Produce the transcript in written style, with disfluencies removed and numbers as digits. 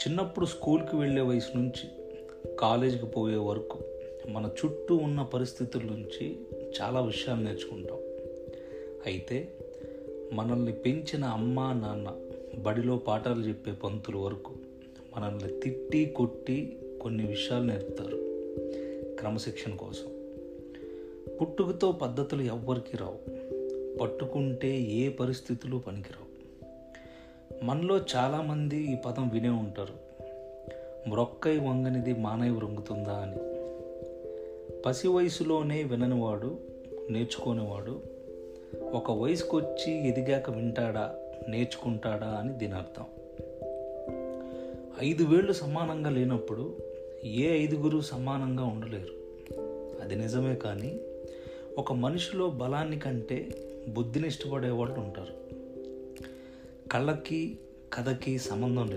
చిన్నప్పుడు స్కూల్కి వెళ్ళే వయసు నుంచి కాలేజీకి పోయే వరకు మన చుట్టూ ఉన్న పరిస్థితుల నుంచి చాలా విషయాలు నేర్చుకుంటాం. అయితే మనల్ని పెంచిన అమ్మా నాన్న బడిలో పాఠాలు చెప్పే పంతుల వరకు మనల్ని తిట్టి కొట్టి కొన్ని విషయాలు నేర్పుతారు క్రమశిక్షణ కోసం. పుట్టుకతో పద్ధతులు ఎవ్వరికి రావు, పట్టుకుంటే ఏ పరిస్థితులు పనికిరావు. మనలో చాలామంది ఈ పదం వినే ఉంటారు, మ్రొక్కై వంగనిది మానై వృంగుతుందా అని. పసి వయసులోనే విననివాడు, నేర్చుకోనివాడు ఒక వయసుకు వచ్చి ఎదిగాక వింటాడా, నేర్చుకుంటాడా అని దీని అర్థం. 5 వేళ్ళు సమానంగా లేనప్పుడు ఏ 5గురు సమానంగా ఉండలేరు. అది నిజమే, కానీ ఒక మనిషిలో బలాన్ని కంటే బుద్ధిని ఇష్టపడే వాళ్ళు ఉంటారు. కళ్ళకి కథకి సంబంధం లేదు.